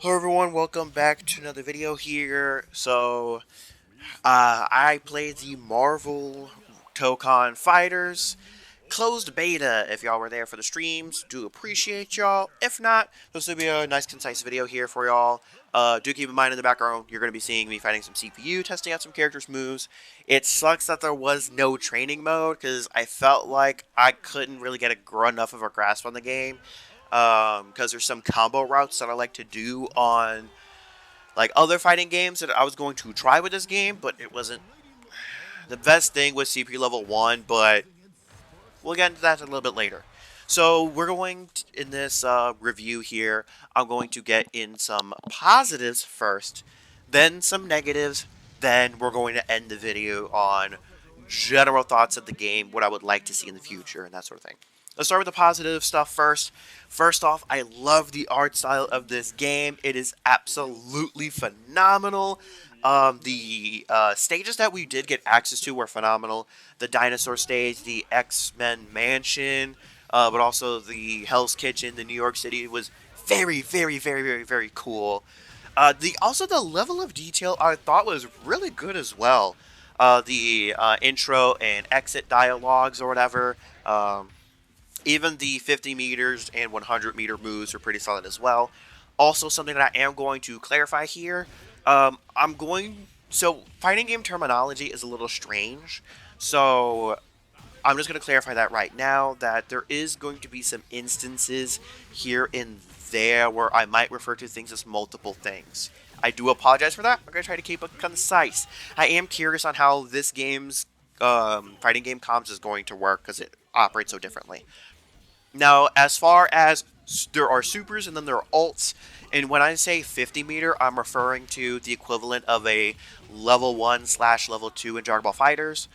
Hello everyone, welcome back to another video here. I played the Marvel Tokon Fighters closed beta. If y'all were there for the streams, do appreciate y'all. If not, this will be a nice concise video here for y'all. Do keep in mind in the background, you're going to be seeing me fighting some CPU, testing out some characters' moves. It sucks that there was no training mode, because I felt like I couldn't really get enough of a grasp on the game. Because there's some combo routes that I like to do on like other fighting games that I was going to try with this game, but it wasn't the best thing with CPU level 1, but we'll get into that a little bit later. So we're going to, in this review here, I'm going to get in some positives first, then some negatives, then we're going to end the video on general thoughts of the game, what I would like to see in the future, and that sort of thing. Let's start with the positive stuff first. First off, I love the art style of this game. It is absolutely phenomenal. The stages that we did get access to were phenomenal. The dinosaur stage, the X-Men mansion, but also the Hell's Kitchen, the New York City was very, very, very, very, very cool. The level of detail I thought was really good as well. The intro and exit dialogues or whatever. Even the 50 meters and 100-meter moves are pretty solid as well. Also, something that I am going to clarify here. So, fighting game terminology is a little strange. So, I'm just going to clarify that right now, that there is going to be some instances here and there where I might refer to things as multiple things. I do apologize for that. I'm going to try to keep it concise. I am curious on how this game's fighting game comms is going to work because it operates so differently. Now, as far as there are supers and then there are ults, and when I say 50 meter, I'm referring to the equivalent of a level 1 slash level 2 in Dragon Ball Fighters.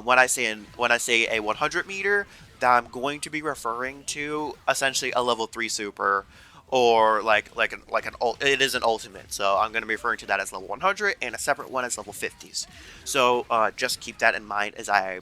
When I say a 100 meter, that I'm going to be referring to essentially a level 3 super, or it is an ultimate. So I'm going to be referring to that as level 100, and a separate one as level 50s. So just keep that in mind as I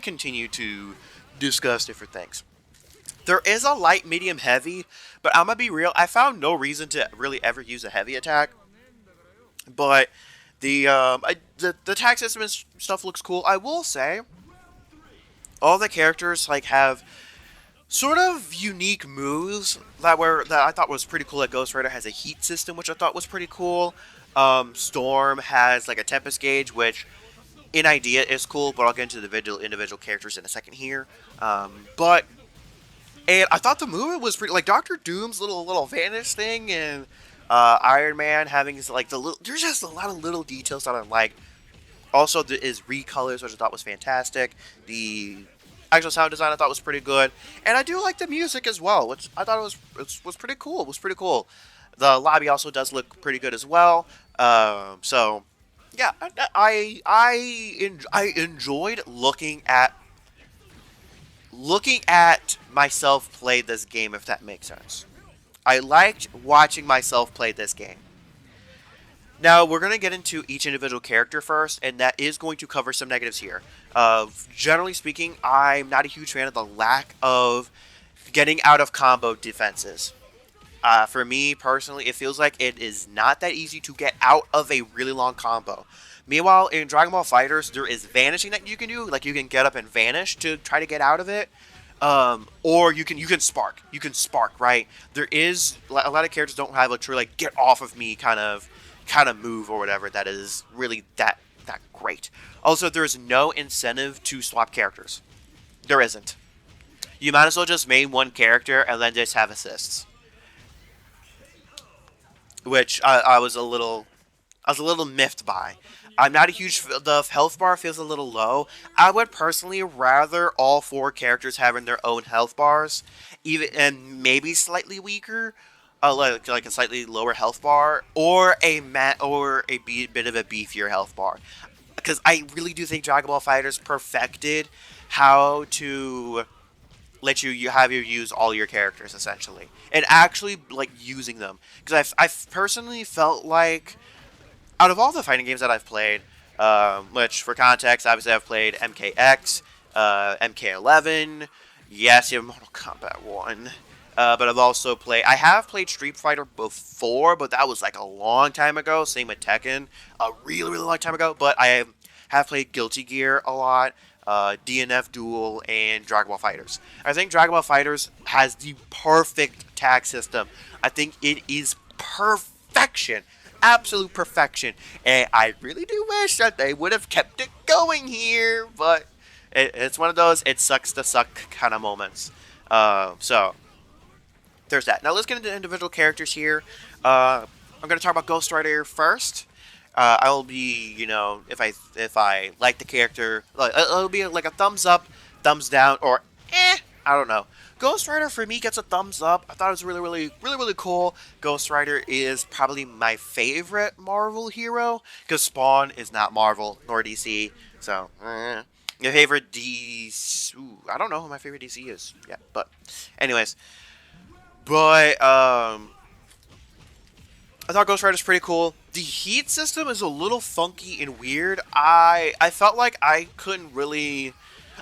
continue to discuss different things. There is a light, medium, heavy, but I'm gonna be real. I found no reason to really ever use a heavy attack. But the attack system and stuff looks cool. I will say, all the characters like have sort of unique moves that I thought was pretty cool. Like Ghost Rider has a heat system, which I thought was pretty cool. Storm has like a tempest gauge, which in idea is cool, but I'll get into the individual characters in a second here. But And I thought the movie was pretty, like Doctor Doom's little vanish thing, and Iron Man having his, like the little. There's just a lot of little details that I like. Also, his recolors, which I thought was fantastic. The actual sound design I thought was pretty good, and I do like the music as well, which I thought was pretty cool. It was pretty cool. The lobby also does look pretty good as well. So yeah, I enjoyed looking at myself play this game, if that makes sense. I liked watching myself play this game. Now, we're going to get into each individual character first, and that is going to cover some negatives here. Generally speaking, I'm not a huge fan of the lack of getting out of combo defenses. For me, personally, it feels like it is not that easy to get out of a really long combo. Meanwhile, in Dragon Ball Fighters, there is vanishing that you can do. Like, you can get up and vanish to try to get out of it. Or you can spark. You can spark, right? There is a lot of characters don't have a true like get off of me kind of move or whatever that is really that great. Also, there is no incentive to swap characters. There isn't. You might as well just main one character and then just have assists, which I was a little miffed by. I'm not a huge. The health bar feels a little low. I would personally rather all four characters having their own health bars, even and maybe slightly weaker, like a slightly lower health bar, or bit of a beefier health bar. Because I really do think Dragon Ball Fighters perfected how to let you have you use all your characters essentially, and actually like using them. Because I've personally felt like out of all the fighting games that I've played, which for context, obviously I've played MKX, MK11, yes, you have Mortal Kombat 1, But I've also played. I have played Street Fighter before, but that was like a long time ago. Same with Tekken, a really really long time ago. But I have played Guilty Gear a lot, DNF Duel, and Dragon Ball Fighters. I think Dragon Ball Fighters has the perfect tag system. I think it is perfection, absolute perfection, and I really do wish that they would have kept it going here. But it's one of those it sucks to suck kind of moments. So there's that. Now let's get into individual characters here. I'm going to talk about Ghost Rider first. I will be, if I like the character, it'll be like a thumbs up, thumbs down, or I don't know. Ghost Rider for me gets a thumbs up. I thought it was really, really, really, really cool. Ghost Rider is probably my favorite Marvel hero because Spawn is not Marvel nor DC. So, your favorite DC? Ooh, I don't know who my favorite DC is. Yeah, but anyways. But, I thought Ghost Rider's pretty cool. The heat system is a little funky and weird. I felt like I couldn't really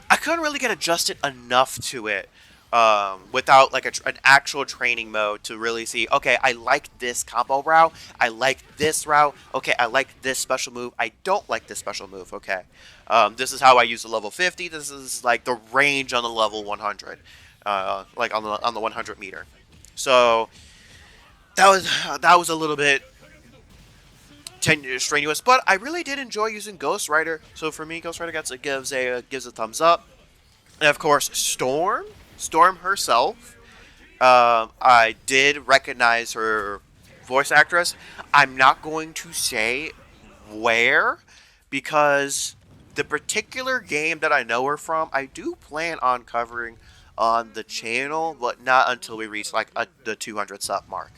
get adjusted enough to it without like an actual training mode to really see, okay, I like this combo route. I like this route. Okay, I like this special move. I don't like this special move. Okay. This is how I use the level 50. This is like the range on the level 100. Like on the 100 meter. So that was a little bit strenuous, but I really did enjoy using Ghost Rider. So for me, Ghost Rider gives a thumbs up. And of course, Storm herself. I did recognize her voice actress. I'm not going to say where because the particular game that I know her from, I do plan on covering on the channel, but not until we reach like the 200 sub mark.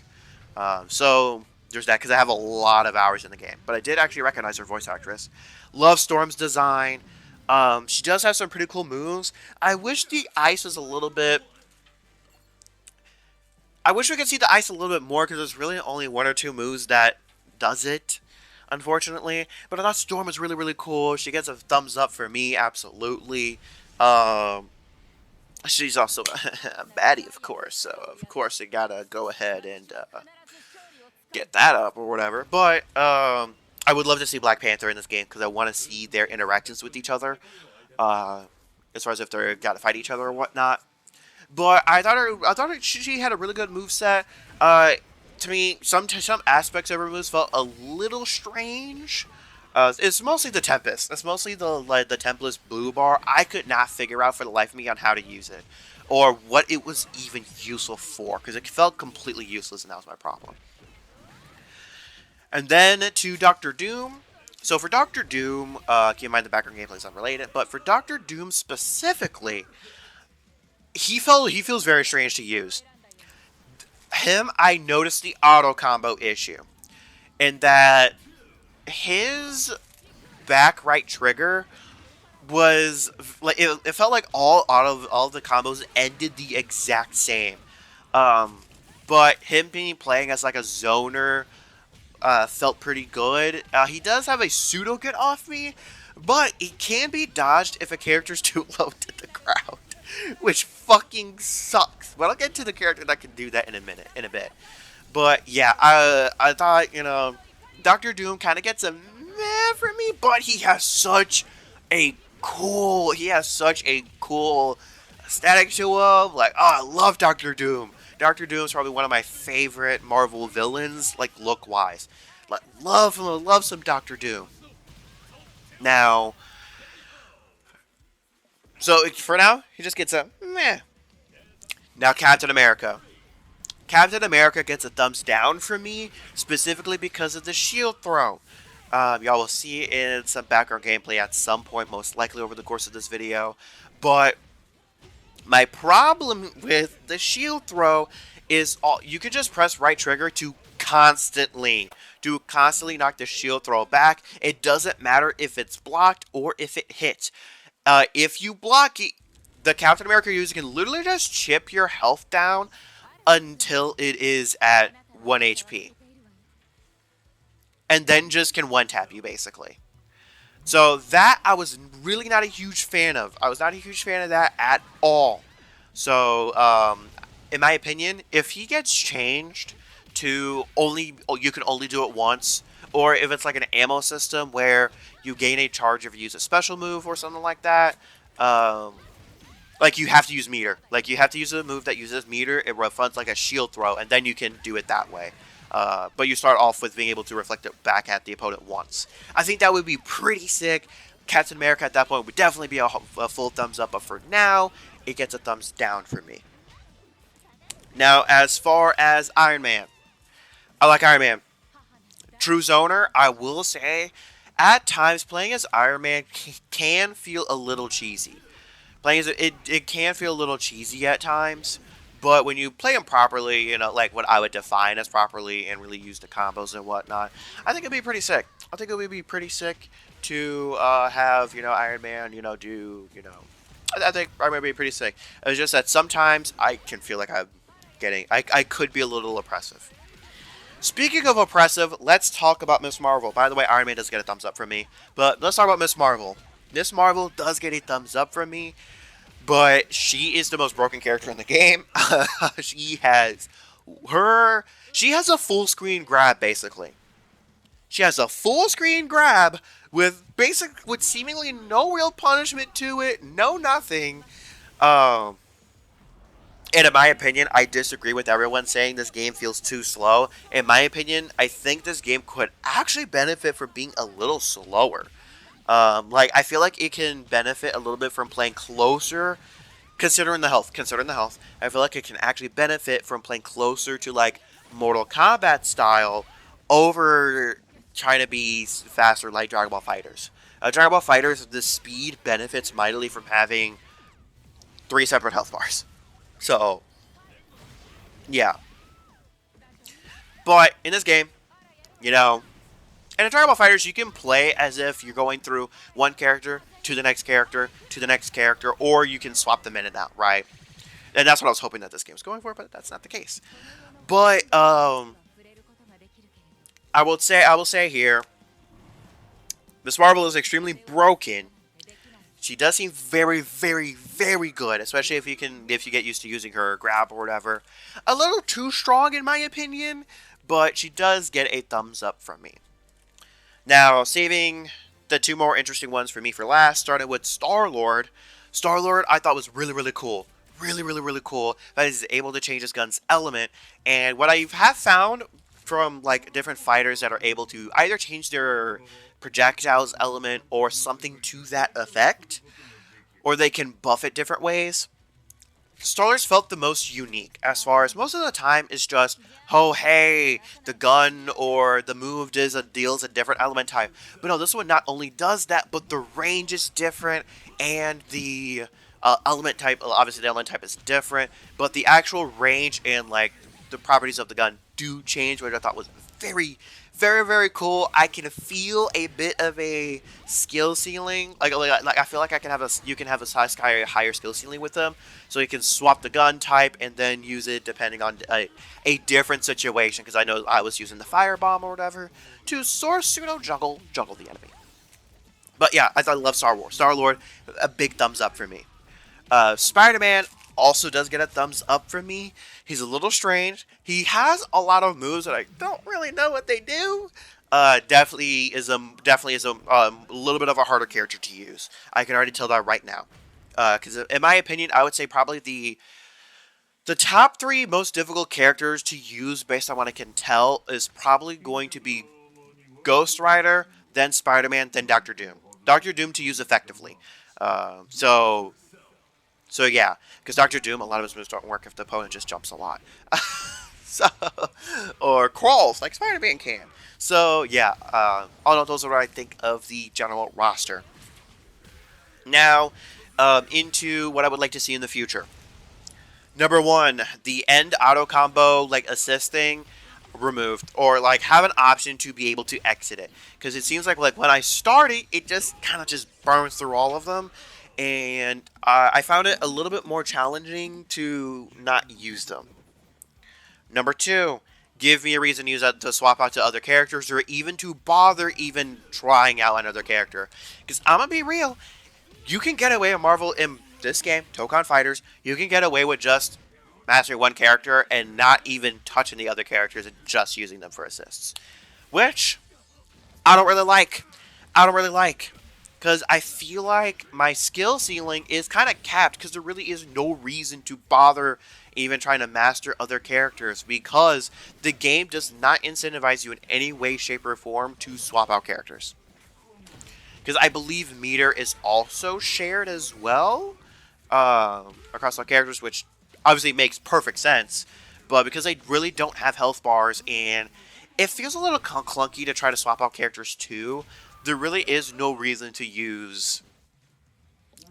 So there's that because I have a lot of hours in the game. But I did actually recognize her voice actress. Love Storm's design. She does have some pretty cool moves. I wish the ice was a little bit... I wish we could see the ice a little bit more because there's really only one or two moves that does it, unfortunately. But I thought Storm was really, really cool. She gets a thumbs up for me, absolutely. She's also a baddie, of course. So, of course, you gotta go ahead and get that up or whatever. But I would love to see Black Panther in this game because I want to see their interactions with each other. As far as if they're got to fight each other or whatnot. But I thought she had a really good moveset. To me, some aspects of her moves felt a little strange. It's mostly the Tempest. It's mostly the Tempest blue bar. I could not figure out for the life of me on how to use it. Or what it was even useful for. Because it felt completely useless and that was my problem. And then to Doctor Doom. So for Doctor Doom, keep in mind the background gameplay is unrelated. But for Doctor Doom specifically, he feels very strange to use. I noticed the auto combo issue. In that his back right trigger was like it felt like all of the combos ended the exact same. But him playing as like a zoner felt pretty good. He does have a pseudo get off me, but it can be dodged if a character's too low to the ground, which fucking sucks. But I'll get to the character that can do that in a bit. But yeah, I thought, Doctor Doom kind of gets a meh for me, but he has such a cool aesthetic to him. Like, oh, I love Doctor Doom. Doctor Doom is probably one of my favorite Marvel villains, like look-wise. Like, love some Doctor Doom. Now, so for now, he just gets a meh. Now, Captain America. Captain America gets a thumbs down from me, specifically because of the shield throw. Y'all will see it in some background gameplay at some point, most likely over the course of this video. But my problem with the shield throw is you can just press right trigger to constantly knock the shield throw back. It doesn't matter if it's blocked or if it hits. If you block it, the Captain America user can literally just chip your health down until it is at 1 HP. And then just can one-tap you, basically. So that I was really not a huge fan of. I was not a huge fan of that at all. So in my opinion, if he gets changed to only you can only do it once, or if it's like an ammo system where you gain a charge if you use a special move or something like that, um, like you have to use meter. Like you have to use a move that uses meter. It reflects like a shield throw, and then you can do it that way. But you start off with being able to reflect it back at the opponent once. I think that would be pretty sick. Captain America at that point would definitely be a full thumbs up, but for now, it gets a thumbs down for me. Now, as far as Iron Man, I like Iron Man. True Zoner, I will say, at times playing as Iron Man can feel a little cheesy. Playing as it can feel a little cheesy at times, but when you play him properly, you know, like what I would define as properly and really use the combos and whatnot, I think it'd be pretty sick. I think it would be pretty sick to have, you know, Iron Man, you know, do, you know, I think Iron Man would be pretty sick. It's just that sometimes I can feel like I could be a little oppressive. Speaking of oppressive, let's talk about Miss Marvel. By the way, Iron Man does get a thumbs up from me, but let's talk about Miss Marvel. Miss Marvel does get a thumbs up from me, but she is the most broken character in the game. she has she has a full screen grab basically. She has a full screen grab with seemingly no real punishment to it, no nothing. Um and in my opinion, I disagree with everyone saying this game feels too slow. In my opinion, I think this game could actually benefit from being a little slower. Like I feel like it can benefit a little bit from playing closer, considering the health. Considering the health, I feel like it can actually benefit from playing closer to like Mortal Kombat style over trying to be faster like Dragon Ball Fighters. Dragon Ball Fighters, the speed benefits mightily from having 3 separate health bars. So, yeah. But in this game, you know, in a Dragon Ball Fighters, you can play as if you're going through one character to the next character to the next character, or you can swap them in and out, right? And that's what I was hoping that this game was going for, but that's not the case. But I will say here, Miss Marvel is extremely broken. She does seem very, very, very good, especially if you get used to using her grab or whatever. A little too strong in my opinion, but she does get a thumbs up from me. Now, saving the 2 more interesting ones for me for last, starting with Star-Lord. Star-Lord I thought was really, really cool. Really, really, really cool that he's able to change his gun's element. And what I have found from like different fighters that are able to either change their projectiles element or something to that effect, or they can buff it different ways. Star-Lord's felt the most unique, as far as most of the time is just, oh hey, the gun or the move deals a different element type. But no, this one not only does that, but the range is different, and the element type, obviously the element type is different, but the actual range and like the properties of the gun do change, which I thought was very, very, very cool. I can feel a bit of a skill ceiling. Like I feel like you can have a higher skill ceiling with them. So you can swap the gun type and then use it depending on a different situation. Because I know I was using the firebomb or whatever to source, you know, juggle the enemy. But yeah, I love Star-Lord, a big thumbs up for me. Spider-Man also does get a thumbs up from me. He's a little strange. He has a lot of moves that I don't really know what they do. Definitely is a little bit of a harder character to use. I can already tell that right now. Because in my opinion, I would say probably the top 3 most difficult characters to use based on what I can tell is probably going to be Ghost Rider, then Spider-Man, then Doctor Doom. Doctor Doom to use effectively. So yeah, because Doctor Doom, a lot of his moves don't work if the opponent just jumps a lot. Or crawls like Spider-Man can. So yeah, all of those are what I think of the general roster. Now, into what I would like to see in the future. Number 1, the end auto combo like assist thing removed, or like have an option to be able to exit it, because it seems like when I start it just kind of just burns through all of them. And I found it a little bit more challenging to not use them. Number 2, give me a reason to use that to swap out to other characters, or even to bother even trying out another character. Because I'm going to be real, you can get away with Marvel in this game, Tokon Fighters, you can get away with just mastering one character and not even touching the other characters and just using them for assists, which I don't really like. I don't really like. Because I feel like my skill ceiling is kind of capped because there really is no reason to bother even trying to master other characters because the game does not incentivize you in any way, shape, or form to swap out characters. Because I believe meter is also shared as well across all characters, which obviously makes perfect sense. But because they really don't have health bars and it feels a little clunky to try to swap out characters too, there really is no reason to use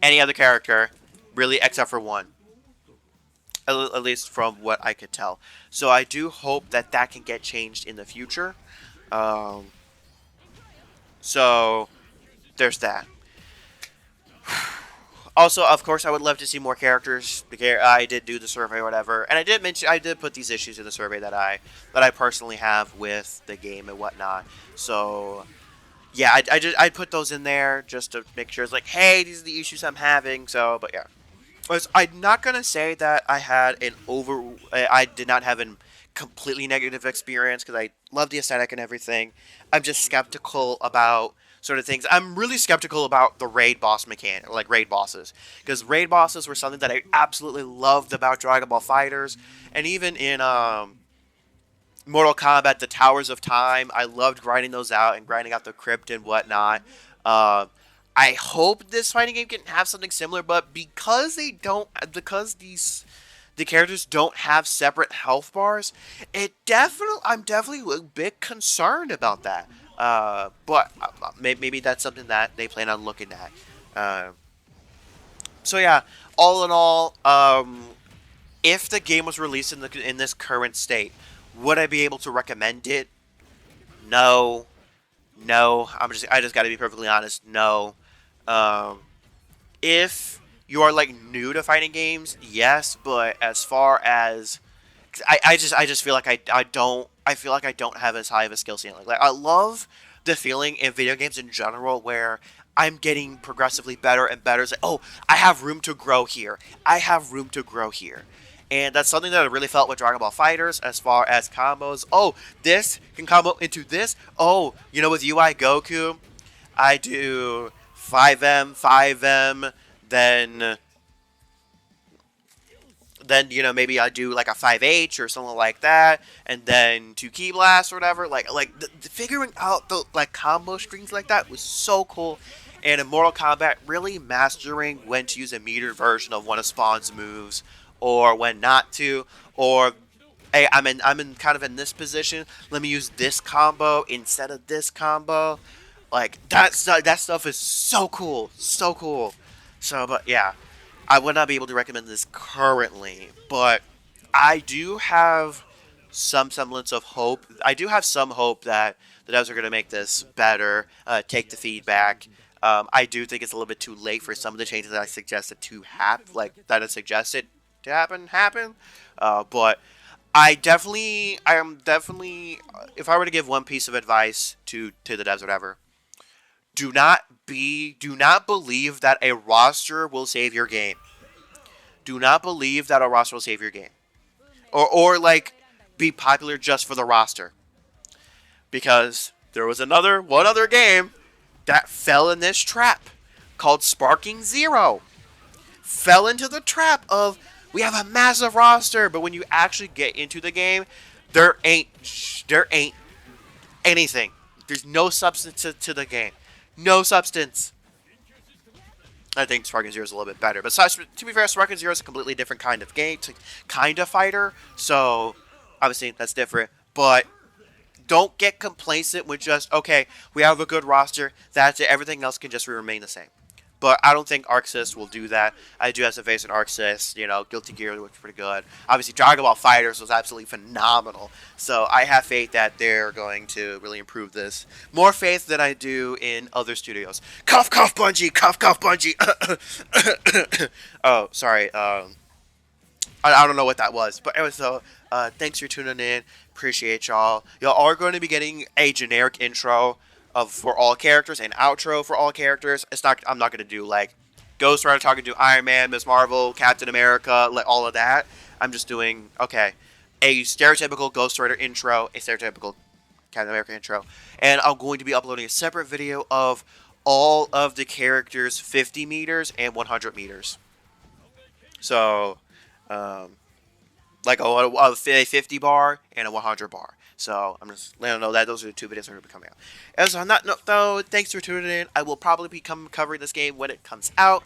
any other character, really, except for one. At least from what I could tell. So I do hope that that can get changed in the future. Um, so there's that. Also, of course, I would love to see more characters. Because I did do the survey or whatever, and I did put these issues in the survey that I personally have with the game and whatnot. So yeah, I put those in there just to make sure it's like, hey, these are the issues I'm having. So, but yeah, I'm not gonna say that I did not have a completely negative experience because I love the aesthetic and everything. I'm just skeptical about sort of things. I'm really skeptical about the raid boss mechanic, like raid bosses, because raid bosses were something that I absolutely loved about Dragon Ball Fighters, and even in Mortal Kombat, the Towers of Time, I loved grinding those out and grinding out the crypt and whatnot. Uh, I hope this fighting game can have something similar, but because the characters don't have separate health bars, I'm definitely a bit concerned about that. But maybe that's something that they plan on looking at. Uh, so yeah, all in all, if the game was released in this current state, would I be able to recommend it? No, no. I just got to be perfectly honest. No. Um, if you are like new to fighting games, yes. But as far as I just feel like I feel like I don't have as high of a skill ceiling. Like I love the feeling in video games in general where I'm getting progressively better and better. It's like, oh, I have room to grow here. I have room to grow here. And that's something that I really felt with Dragon Ball Fighters as far as combos. Oh, this can combo into this. Oh, with UI Goku, I do 5M, 5M, then maybe I do like a 5H or something like that, and then 2 Key Blast or whatever. Like the figuring out the like combo strings like that was so cool. And in Mortal Kombat, really mastering when to use a metered version of one of Spawn's moves, or when not to, or hey, I'm in kind of in this position. Let me use this combo instead of this combo. Like that stuff is so cool, so cool. So, but yeah, I would not be able to recommend this currently, but I do have some semblance of hope. I do have some hope that the devs are going to make this better, take the feedback. I do think it's a little bit too late for some of the changes that I suggested to happen, like that I suggested to happen. But I am definitely, if I were to give one piece of advice to the devs, or whatever, do not believe that a roster will save your game. Do not believe that a roster will save your game. Or like be popular just for the roster. Because there was one other game that fell in this trap called Sparking Zero. Fell into the trap of we have a massive roster, but when you actually get into the game, there ain't anything. There's no substance to the game. No substance. I think Sparking Zero is a little bit better. But to be fair, Sparking Zero is a completely different kind of game, kind of fighter. So, obviously, that's different. But don't get complacent with just, okay, we have a good roster. That's it. Everything else can just remain the same. But I don't think ArcSys will do that. I do have some faith in ArcSys. Guilty Gear looks pretty good. Obviously, Dragon Ball Fighters was absolutely phenomenal. So I have faith that they're going to really improve this. More faith than I do in other studios. Cough, cough, Bungie. Cough, cough, Bungie. Oh, sorry. I don't know what that was. But anyway, so thanks for tuning in. Appreciate y'all. Y'all are going to be getting a generic intro for all characters and outro for all characters. I'm not going to do like Ghost Rider talking to Iron Man, Miss Marvel, Captain America, like all of that. I'm just doing, okay, a stereotypical Ghost Rider intro, a stereotypical Captain America intro, and I'm going to be uploading a separate video of all of the characters 50 meters and 100 meters. So, um, like a 50 bar and a 100 bar. So I'm just letting you know that those are the two videos that are going to be coming out. And so on that note, though, thanks for tuning in. I will probably be covering this game when it comes out.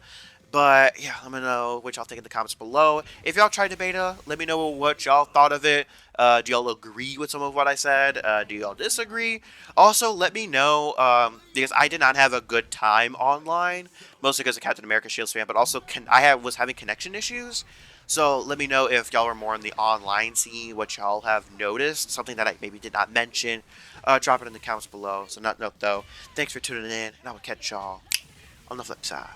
But yeah, let me know what y'all think in the comments below. If y'all tried the beta, let me know what y'all thought of it. Do y'all agree with some of what I said? Do y'all disagree? Also, let me know, because I did not have a good time online, mostly because of Captain America Shields fan, but also was having connection issues. So let me know if y'all are more in the online scene, what y'all have noticed, something that I maybe did not mention. Drop it in the comments below. So not note though. Thanks for tuning in, and I will catch y'all on the flip side.